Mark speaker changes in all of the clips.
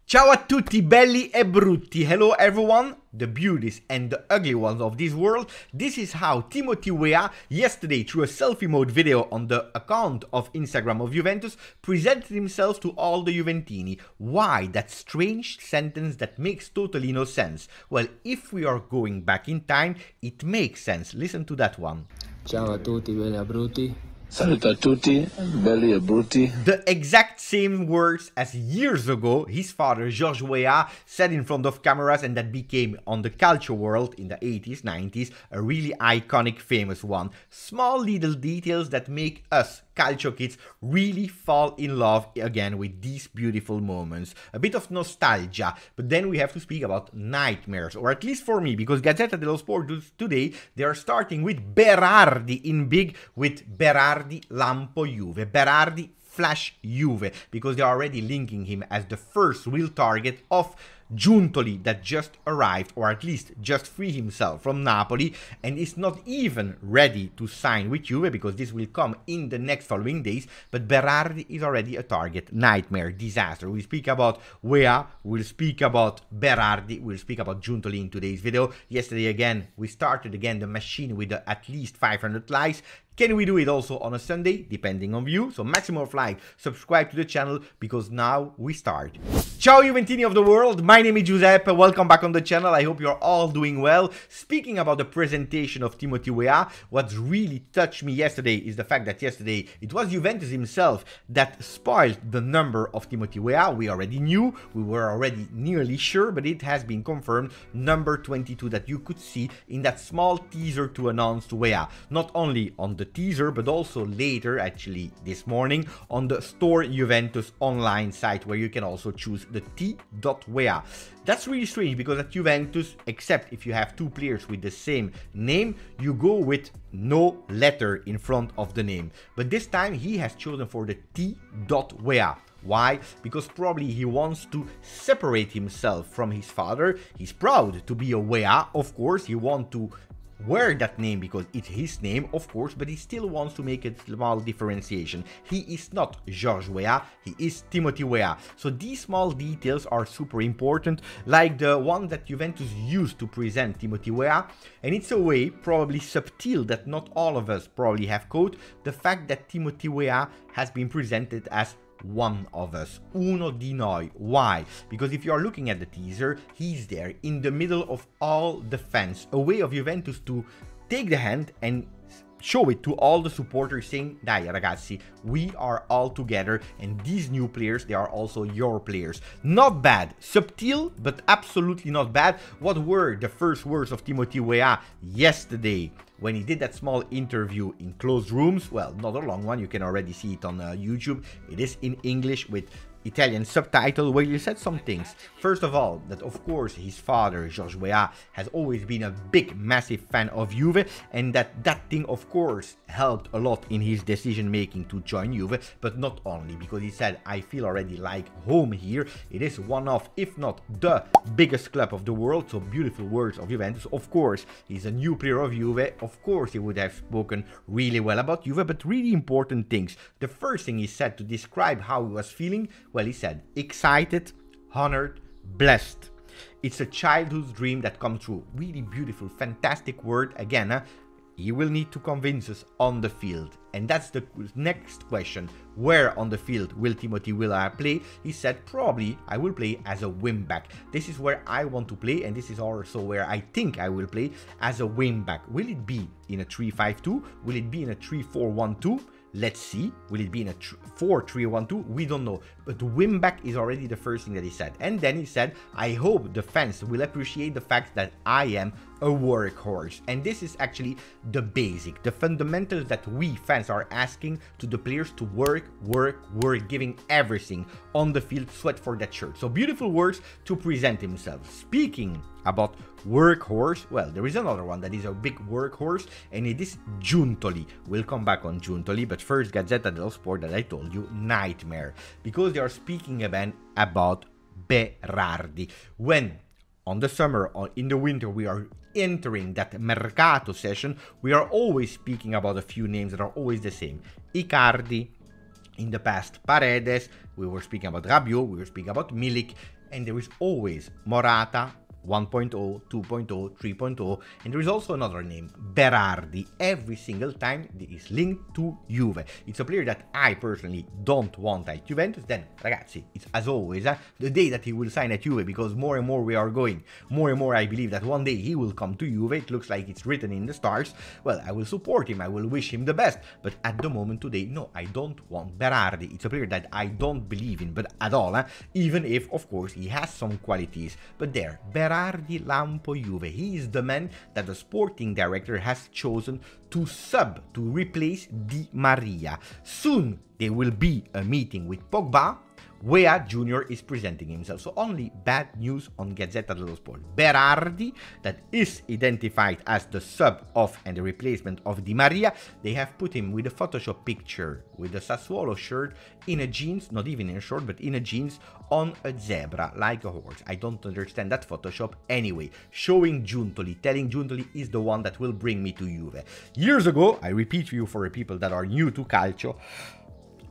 Speaker 1: Ciao a tutti belli e brutti. Hello everyone, the beauties and the ugly ones of this world. This is how Timothy Weah yesterday through a selfie mode video on the account of Instagram of Juventus presented himself to all the Juventini. Why that strange sentence that makes totally no sense? Well, if we are going back in time, it makes sense. Listen to that one.
Speaker 2: Ciao a tutti belli e brutti.
Speaker 3: Saluto a tutti, belli e brutti.
Speaker 1: The exact same words as years ago his father George Weah said in front of cameras, and that became on the culture world in the 80s, 90s a really iconic, famous one. Small little details that make us calcio kids really fall in love again with these beautiful moments. A bit of nostalgia, but then we have to speak about nightmares, or at least for me, because Gazzetta dello Sport today they are starting with Berardi in big, with Berardi Lampo Juve, Berardi Flash Juve, because they are already linking him as the first real target of Giuntoli that just arrived, or at least just free himself from Napoli and is not even ready to sign with Juve, because this will come in the next following days. But Berardi is already a target. Nightmare, disaster. We speak about Weah, we'll speak about Berardi, we'll speak about Giuntoli in today's video. Yesterday again, we started again the machine with at least 500 likes. Can we do it also on a Sunday? Depending on you. So maximum of like, subscribe to the channel, because now we start. Ciao Juventini of the world, my name is Giuseppe, welcome back on the channel, I hope you're all doing well. Speaking about the presentation of Timothy Weah, what really touched me yesterday is the fact that yesterday it was Juventus himself that spoiled the number of Timothy Weah. We already knew, we were already nearly sure, but it has been confirmed, number 22 that you could see in that small teaser to announce Weah. Not only on the teaser, but also later, actually this morning, on the Store Juventus online site, where you can also choose the T.Weah. That's really strange, because at Juventus, except if you have two players with the same name, you go with no letter in front of the name. But this time he has chosen for the T.Weah. Why? Because probably he wants to separate himself from his father. He's proud to be a Weah, of course. He wants to wear that name because it's his name, of course, but he still wants to make a small differentiation. He is not George Weah, he is Timothy Weah. So these small details are super important, like the one that Juventus used to present Timothy Weah, and it's a way, probably subtle, that not all of us probably have caught, the fact that Timothy Weah has been presented as one of us, uno di noi. Why? Because if you are looking at the teaser, he's there in the middle of all the fans, a way of Juventus to take the hand and show it to all the supporters, saying, dai ragazzi, we are all together, and these new players, they are also your players. Not bad, subtle, but absolutely not bad. What were the first words of Timothy Weah yesterday when he did that small interview in closed rooms? Well, not a long one, you can already see it on YouTube. It is in English with Italian subtitle, where you said some things. First of all, that of course his father, George Weah, has always been a big, massive fan of Juve, and that thing of course helped a lot in his decision making to join Juve, but not only, because he said, I feel already like home here. It is one of, if not the biggest club of the world. So beautiful words of Juventus. Of course, he's a new player of Juve. Of course, he would have spoken really well about Juve, but really important things. The first thing he said to describe how he was feeling, well, he said, excited, honored, blessed. It's a childhood dream that comes true. Really beautiful, fantastic word. Again, he will need to convince us on the field. And that's the next question. Where on the field will Timothy Weah play? He said, probably I will play as a wing back. This is where I want to play, and this is also where I think I will play, as a wing back. Will it be in a 3-5-2? Will it be in a 3-4-1-2? Let's see. Will it be in a 4-3-1-2? We don't know. But the wing back is already the first thing that he said. And then he said, I hope the fans will appreciate the fact that I am a workhorse. And this is actually the basic, the fundamentals that we fans are asking to the players to work, giving everything on the field, sweat for that shirt. So beautiful words to present himself. Speaking about workhorse, well, there is another one that is a big workhorse, and it is Giuntoli. We'll come back on Giuntoli, but first Gazzetta dello Sport, that I told you, nightmare, because they are speaking again about Berardi. When on the summer or in the winter we are entering that mercato session, we are always speaking about a few names that are always the same. Icardi, in the past Paredes, we were speaking about Rabiot, we were speaking about Milik. and there is always Morata, 1.0, 2.0, 3.0, and there is also another name, Berardi. Every single time it is linked to Juve. It's a player that I personally don't want at Juventus. Then, ragazzi, it's as always, the day that he will sign at Juve, because more and more we are going, more and more I believe that one day he will come to Juve. It looks like it's written in the stars. Well, I will support him, I will wish him the best, but at the moment today, no, I don't want Berardi. It's a player that I don't believe in, but at all, even if, of course, he has some qualities. But there, Berardi Lampo Juve. He is the man that the sporting director has chosen to sub, to replace Di Maria. Soon there will be a meeting with Pogba. Weah Jr. is presenting himself. So only bad news on Gazzetta dello Sport. Berardi, that is identified as the sub of and the replacement of Di Maria, they have put him with a Photoshop picture with a Sassuolo shirt in a jeans, not even in a short, but in a jeans on a zebra, like a horse. I don't understand that Photoshop anyway. Showing Giuntoli, telling Giuntoli is the one that will bring me to Juve. Years ago, I repeat to you for the people that are new to Calcio,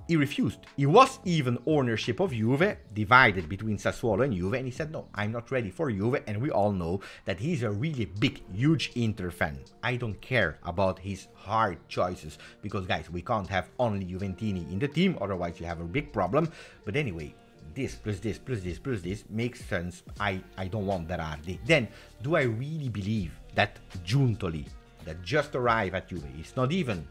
Speaker 1: he refused. He was even ownership of Juve, divided between Sassuolo and Juve, and he said, no, I'm not ready for Juve, and we all know that he's a really big, huge Inter fan. I don't care about his hard choices, because guys, we can't have only Juventini in the team, otherwise you have a big problem. But anyway, this plus this plus this plus this makes sense. I don't want Berardi. Then, do I really believe that Giuntoli, that just arrived at Juve, is not even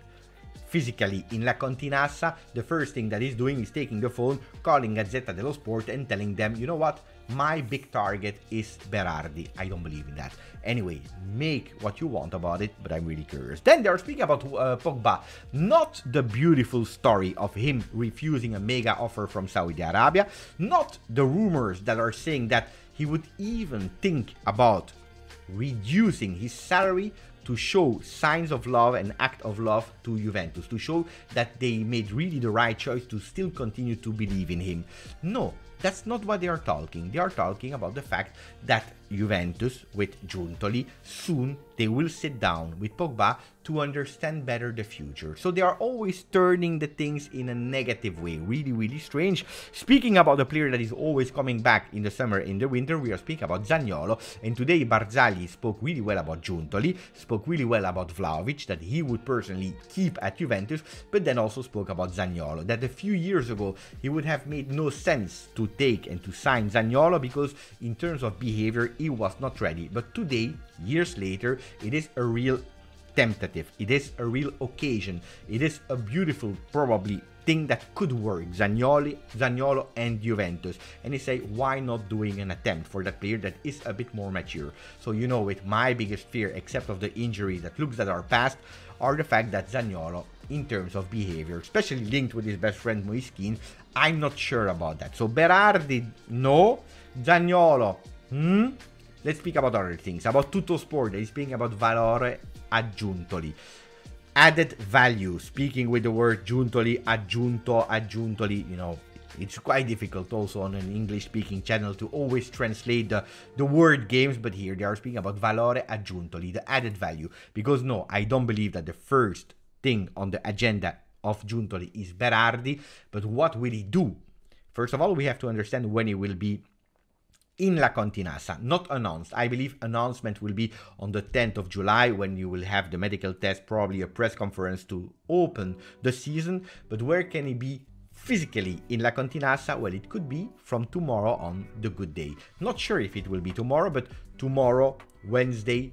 Speaker 1: physically in La Continassa? The first thing that he's doing is taking the phone, calling Gazzetta dello Sport and telling them, you know what, my big target is Berardi. I don't believe in that. Anyway, make what you want about it, but I'm really curious. Then they're speaking about Pogba. Not the beautiful story of him refusing a mega offer from Saudi Arabia. Not the rumors that are saying that he would even think about reducing his salary to show signs of love and act of love to Juventus, to show that they made really the right choice to still continue to believe in him. No, that's not what they are talking. They are talking about the fact that Juventus, with Giuntoli, soon they will sit down with Pogba to understand better the future. So they are always turning the things in a negative way. Really, really strange. Speaking about a player that is always coming back in the summer, in the winter, we are speaking about Zaniolo. And today Barzagli spoke really well about Giuntoli, spoke really well about Vlahovic, that he would personally keep at Juventus, but then also spoke about Zaniolo, that a few years ago he would have made no sense to take and to sign Zaniolo, because in terms of behavior he was not ready. But today, years later, it is a real tentative, it is a real occasion, it is a beautiful probably thing that could work, Zaniolo and Juventus. And they say, why not doing an attempt for that player that is a bit more mature? So, you know, with my biggest fear, except of the injury that looks at our past, are the fact that Zaniolo, in terms of behavior, especially linked with his best friend Moiskin, I'm not sure about that. So Berardi, no. Zaniolo, Let's speak about other things. About Tutto Sport, he's speaking about valore aggiuntoli. Added value, speaking with the word Giuntoli, aggiunto, aggiuntoli, you know, it's quite difficult also on an English-speaking channel to always translate the word games, but here they are speaking about valore aggiuntoli, the added value. Because no, I don't believe that the first thing on the agenda of Giuntoli is Berardi, but what will he do? First of all, we have to understand when he will be in La Continassa, not announced. I believe announcement will be on the 10th of July when you will have the medical test, probably a press conference to open the season. But where can he be physically in La Continassa? Well, it could be from tomorrow on, the good day. Not sure if it will be tomorrow, but tomorrow, Wednesday,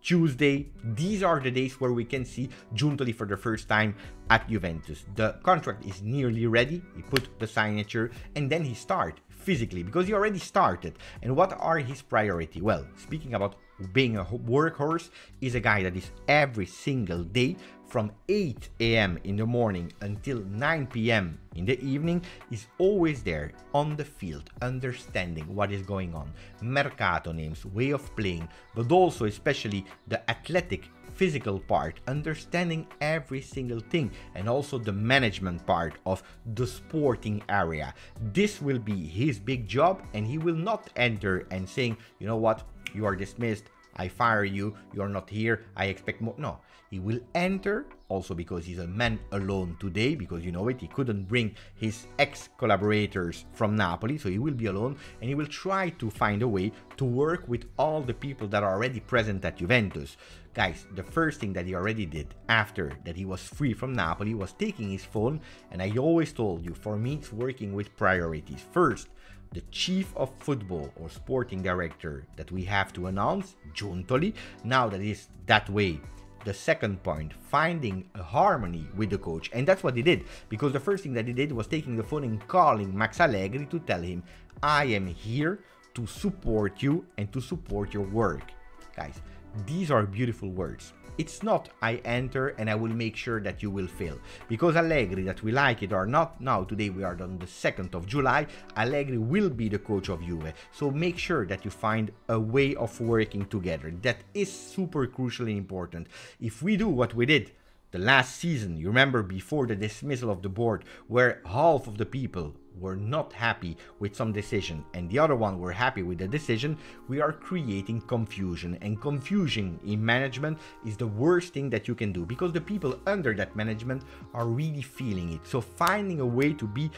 Speaker 1: Tuesday, these are the days where we can see Giuntoli for the first time at Juventus. The contract is nearly ready. He put the signature and then he starts physically, because he already started. And what are his priority? Well, speaking about being a workhorse, is a guy that is every single day from 8 a.m. in the morning until 9 p.m. in the evening, is always there on the field, understanding what is going on, mercato names, way of playing, but also especially the athletic physical part, understanding every single thing, and also the management part of the sporting area. This will be his big job, and he will not enter and saying, you know what, you are dismissed, I fire you, you're not here, I expect more. No, he will enter, also because he's a man alone today, because you know it, he couldn't bring his ex-collaborators from Napoli, so he will be alone, and he will try to find a way to work with all the people that are already present at Juventus. Guys, the first thing that he already did after that he was free from Napoli was taking his phone, and I always told you, for me it's working with priorities. First, the chief of football or sporting director that we have to announce, Giuntoli, now that is that way. The second point, finding a harmony with the coach, and that's what he did, because the first thing that he did was taking the phone and calling Max Allegri to tell him, I am here to support you and to support your work. Guys, these are beautiful words. It's not I enter and I will make sure that you will fail. Because Allegri, that we like it or not, now today we are on the 2nd of July, Allegri will be the coach of Juve. So make sure that you find a way of working together. That is super crucially important. If we do what we did the last season, you remember before the dismissal of the board, where half of the people were not happy with some decision and the other one were happy with the decision, we are creating confusion, and confusion in management is the worst thing that you can do, because the people under that management are really feeling it. So finding a way to be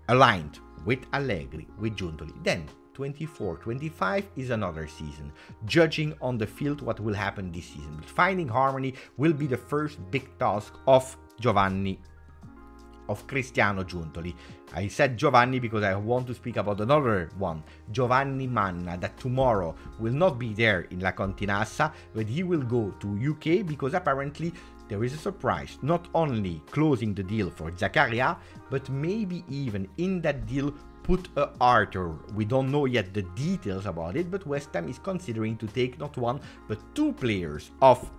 Speaker 1: aligned with Allegri, with Giuntoli, then 24-25 is another season. Judging on the field what will happen this season, but finding harmony will be the first big task of Cristiano Giuntoli. I said Giovanni because I want to speak about another one, Giovanni Manna, that tomorrow will not be there in La Continassa, but he will go to UK because apparently there is a surprise, not only closing the deal for Zakaria, but maybe even in that deal put a Arthur. We don't know yet the details about it, but West Ham is considering to take not one, but two players of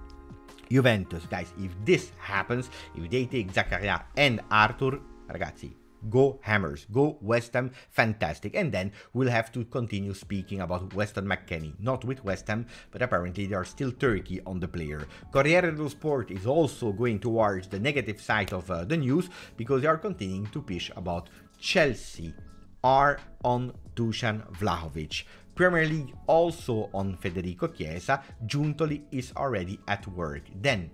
Speaker 1: Juventus. Guys, if this happens, if they take Zakaria and Arthur, ragazzi, go Hammers, go West Ham, fantastic. And then we'll have to continue speaking about Weston McKennie, not with West Ham, but apparently they are still Turkey on the player. Corriere dello Sport is also going towards the negative side of the news, because they are continuing to push about Chelsea are on Dusan Vlahovic. Premier League also on Federico Chiesa. Giuntoli is already at work. Then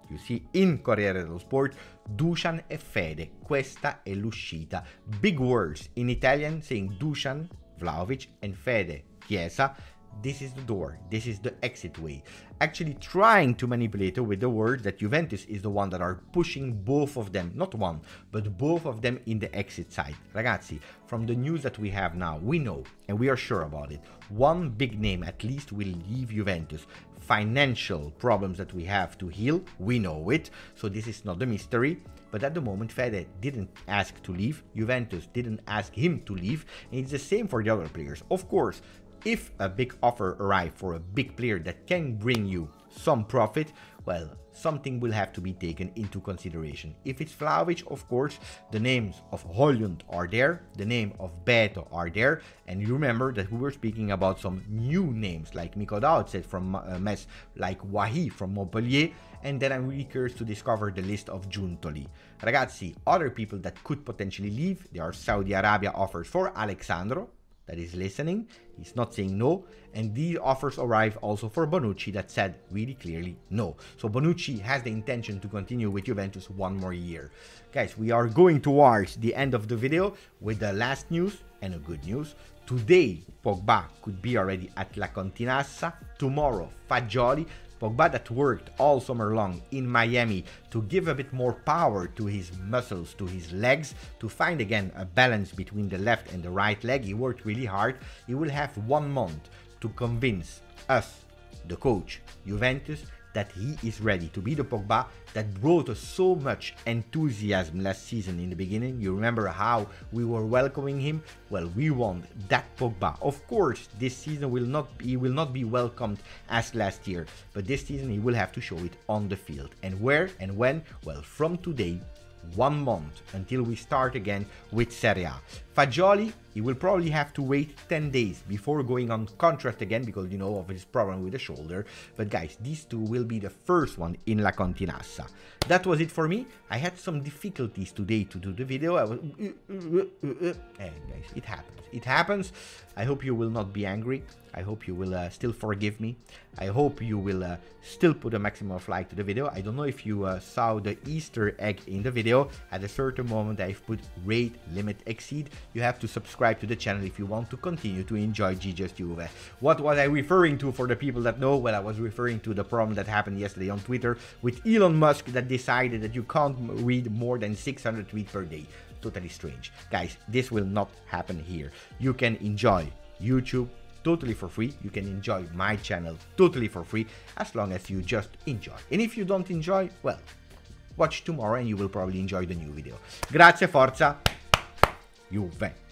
Speaker 1: you see in Corriere dello Sport, Dusan e Fede. Questa è l'uscita. Big words in Italian saying Dusan Vlahovic and Fede Chiesa. This is the door, this is the exit way. Actually trying to manipulate it with the words that Juventus is the one that are pushing both of them, not one, but both of them in the exit side. Ragazzi, from the news that we have now, we know, and we are sure about it, one big name at least will leave Juventus. Financial problems that we have to heal, we know it, so this is not a mystery. But at the moment, Fede didn't ask to leave, Juventus didn't ask him to leave, and it's the same for the other players. Of course, if a big offer arrives for a big player that can bring you some profit, well, something will have to be taken into consideration. If it's Vlahovic, of course, the names of Højlund are there, the name of Beto are there, and you remember that we were speaking about some new names like Miko Dautset from Metz, like Weah from Montpellier, and then I'm really curious to discover the list of Giuntoli. Ragazzi, other people that could potentially leave, there are Saudi Arabia offers for Alexandro, that is listening, he's not saying no, and these offers arrive also for Bonucci that said really clearly no. So Bonucci has the intention to continue with Juventus one more year. Guys, we are going towards the end of the video with the last news and a good news. Today, Pogba could be already at La Continassa, tomorrow Fagioli. Pogba that worked all summer long in Miami to give a bit more power to his muscles, to his legs, to find again a balance between the left and the right leg. He worked really hard. He will have 1 month to convince us, the coach, Juventus, that he is ready to be the Pogba that brought us so much enthusiasm last season in the beginning. You remember how we were welcoming him? Well, we want that Pogba. Of course, this season he will not be welcomed as last year, but this season he will have to show it on the field. And where and when? Well, from today, 1 month until we start again with Serie A. Fagioli, he will probably have to wait 10 days before going on contract again because, you know, of his problem with the shoulder. But guys, these two will be the first one in La Continassa. That was it for me. I had some difficulties today to do the video. I was... And guys, it happens. It happens. I hope you will not be angry. I hope you will still forgive me. I hope you will still put a maximum of like to the video. I don't know if you saw the Easter egg in the video. At a certain moment I've put rate limit exceed. You have to subscribe to the channel if you want to continue to enjoy GJustjuve. What was I referring to for the people that know? Well, I was referring to the problem that happened yesterday on Twitter with Elon Musk that decided that you can't read more than 600 tweets per day. Totally strange. Guys, this will not happen here. You can enjoy YouTube totally for free. You can enjoy my channel totally for free as long as you just enjoy. And if you don't enjoy, well, watch tomorrow and you will probably enjoy the new video. Grazie, forza, Juve.